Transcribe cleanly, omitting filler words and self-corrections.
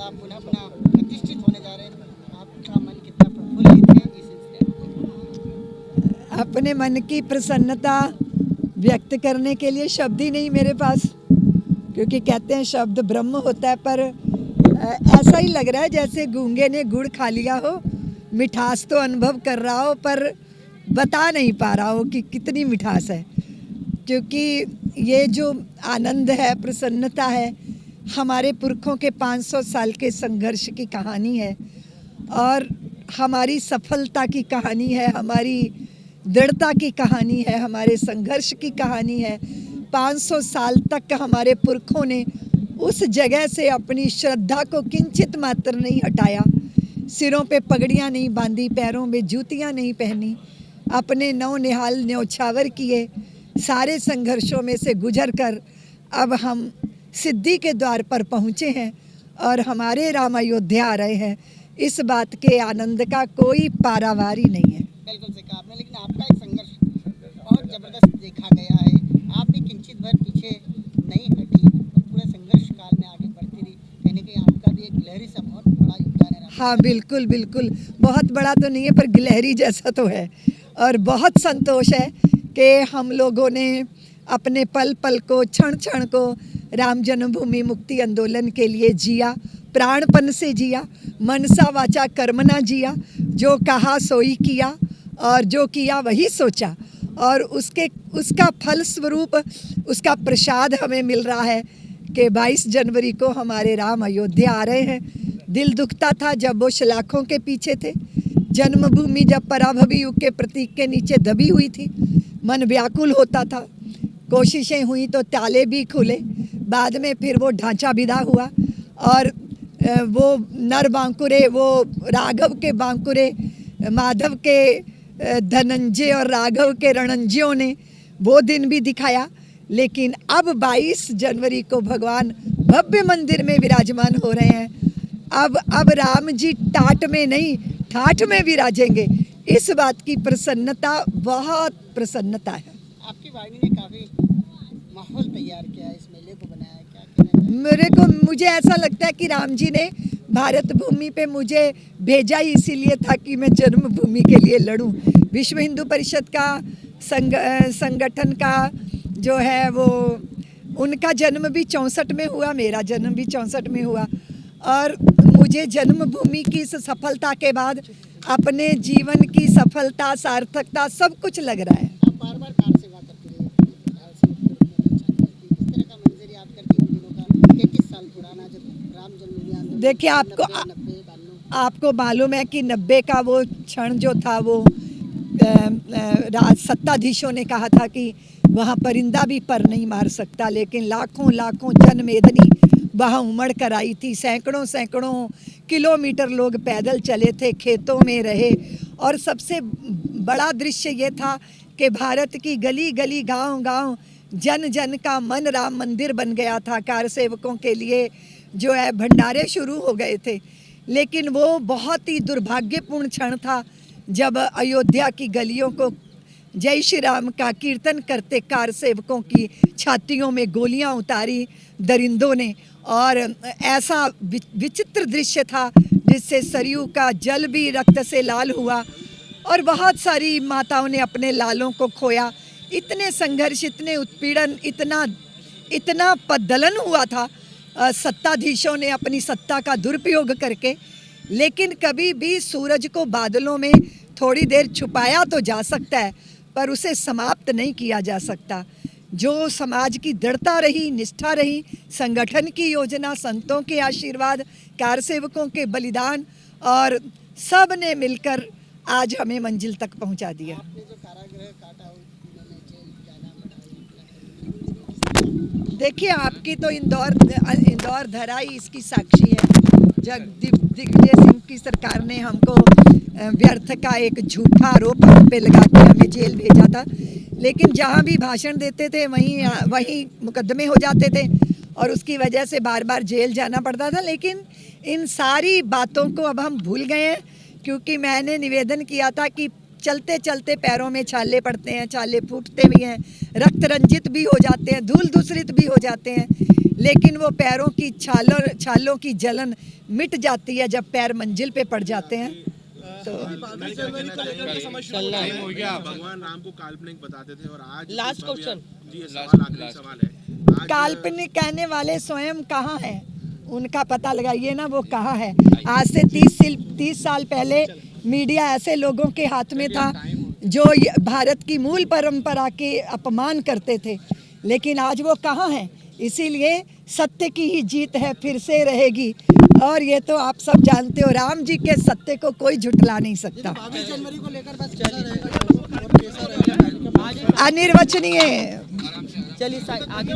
आप पुनः पुनः प्रतिष्ठित होने जा रहे हैं, आपका मन कितना प्रफुल्लित है इस सिलसिले? अपने मन की प्रसन्नता व्यक्त करने के लिए शब्द ही नहीं मेरे पास, क्योंकि कहते हैं शब्द ब्रह्म होता है, पर ऐसा ही लग रहा है जैसे गूंगे ने गुड़ खा लिया हो, मिठास तो अनुभव कर रहा हो पर बता नहीं पा रहा हो कि कितनी मिठास है। क्योंकि ये जो आनंद है, प्रसन्नता है, हमारे पुरखों के 500 साल के संघर्ष की कहानी है और हमारी सफलता की कहानी है, हमारी दृढ़ता की कहानी है, हमारे संघर्ष की कहानी है। 500 साल तक हमारे पुरखों ने उस जगह से अपनी श्रद्धा को किंचित मात्र नहीं हटाया, सिरों पे पगड़ियाँ नहीं बांधी, पैरों में जूतियाँ नहीं पहनी, अपने नौनिहाल न्यौछावर किए, सारे संघर्षों में से गुजर कर अब हम सिद्धि के द्वार पर पहुँचे हैं और हमारे राम अयोध्या आ रहे हैं। इस बात के आनंद का कोई पारावारी नहीं है। बिल्कुल सही कहा आपने, लेकिन आपका एक संघर्ष बहुत जबरदस्त देखा गया है, आप भी किंचित भर पीछे नहीं हटी और पूरे संघर्ष काल में आगे बढ़ती रही, कहीं ना कहीं आपका भी एक गिलहरी सा बहुत बड़ा योगदान है। हाँ बिल्कुल बिल्कुल, बहुत बड़ा तो नहीं है पर गिलहरी जैसा तो है। और बहुत संतोष है कि हम लोगों ने अपने पल पल को, क्षण क्षण को राम जन्मभूमि मुक्ति आंदोलन के लिए जिया, प्राणपन से जिया, मनसा वाचा कर्मना जिया, जो कहा सोई किया और जो किया वही सोचा, और उसका फल स्वरूप, उसका प्रसाद हमें मिल रहा है कि 22 जनवरी को हमारे राम अयोध्या आ रहे हैं। दिल दुखता था जब वो सलाखों के पीछे थे, जन्मभूमि जब पराभवी युग के प्रतीक के नीचे दबी हुई थी, मन व्याकुल होता था, कोशिशें हुई तो ताले भी खुले, बाद में फिर वो ढांचा विदा हुआ और वो नर बांकुरे, वो राघव के बांकुरे, माधव के धनंजय और राघव के रणंजयों ने वो दिन भी दिखाया। लेकिन अब 22 जनवरी को भगवान भव्य मंदिर में विराजमान हो रहे हैं। अब राम जी टाट में नहीं, ठाठ में विराजेंगे। इस बात की प्रसन्नता, बहुत प्रसन्नता है। आपकी वाणी ने काफी माहौल तैयार किया है, इस मेले को बनाया है, क्या कहना है? मुझे ऐसा लगता है कि राम जी ने भारत भूमि पे मुझे भेजा ही इसीलिए था कि मैं जन्मभूमि के लिए लड़ूं। विश्व हिंदू परिषद का संगठन का जो है वो, उनका जन्म भी 64 में हुआ, मेरा जन्म भी 64 में हुआ, और मुझे जन्मभूमि की इस सफलता के बाद अपने जीवन की सफलता, सार्थकता सब कुछ लग रहा है। आप बार बार कार सेवा करते रहे, इस तरह का मंजर याद करके उन दिनों का 33 साल पुराना जब राम जन्मभूमि आंदोलन, देखिए आपको मालूम है कि 90 का वो क्षण जो था, वो सत्ताधीशों ने कहा था कि वहाँ परिंदा भी पर नहीं मार सकता, लेकिन लाखों लाखों जनमेदनी वहाँ उमड़ कर आई थी। सैकड़ों सैकड़ों किलोमीटर लोग पैदल चले थे, खेतों में रहे, और सबसे बड़ा दृश्य ये था कि भारत की गली गली, गांव गांव, जन जन का मन राम मंदिर बन गया था। कार सेवकों के लिए जो है भंडारे शुरू हो गए थे। लेकिन वो बहुत ही दुर्भाग्यपूर्ण क्षण था जब अयोध्या की गलियों को जय श्री राम का कीर्तन करते कार सेवकों की छातियों में गोलियां उतारी दरिंदों ने, और ऐसा विचित्र दृश्य था जिससे सरयू का जल भी रक्त से लाल हुआ और बहुत सारी माताओं ने अपने लालों को खोया। इतने संघर्ष, इतने उत्पीड़न, इतना पद्दलन हुआ था सत्ताधीशों ने अपनी सत्ता का दुरुपयोग करके। लेकिन कभी भी सूरज को बादलों में थोड़ी देर छुपाया तो जा सकता है, पर उसे समाप्त नहीं किया जा सकता। जो समाज की दृढ़ता रही, निष्ठा रही, संगठन की योजना, संतों के आशीर्वाद, कारसेवकों के बलिदान, और सब ने मिलकर आज हमें मंजिल तक पहुंचा दिया। आपने जो कारागृह काटा, जेल जाना पड़ा, देखिए आपकी तो इंदौर धरा ही इसकी साक्षी है। जब दिग्विजय सिंह की सरकार ने हमको व्यर्थ का एक झूठा आरोप हम पे लगा के हमें जेल भेजा था, लेकिन जहाँ भी भाषण देते थे वहीं मुकदमे हो जाते थे और उसकी वजह से बार बार जेल जाना पड़ता था। लेकिन इन सारी बातों को अब हम भूल गए हैं, क्योंकि मैंने निवेदन किया था कि चलते चलते पैरों में छाले पड़ते हैं, छाले फूटते भी हैं, रक्त रंजित भी हो जाते हैं, धूल धूसरित भी हो जाते हैं, लेकिन वो पैरों की छालों की जलन मिट जाती है जब पैर मंजिल पे पड़ जाते हैं। तो भगवान राम को काल्पनिक बताते थे और आज लास्ट क्वेश्चन जी, ये सवाल आखिरी सवाल है। आज काल्पनिक कहने वाले स्वयं कहाँ हैं, उनका पता लगाइए ना, वो कहाँ है। आज से 30 साल पहले मीडिया ऐसे लोगों के हाथ में था जो भारत की मूल परंपरा के अपमान करते थे, लेकिन आज वो कहाँ हैं। इसीलिए सत्य की ही जीत है, फिर से रहेगी। और ये तो आप सब जानते हो, राम जी के सत्य को कोई झुटला नहीं सकता। 22 जनवरी को लेकर बस कैसा रहेगा और कैसा रहेगा? अनिर्वचनीय। चलिए आगे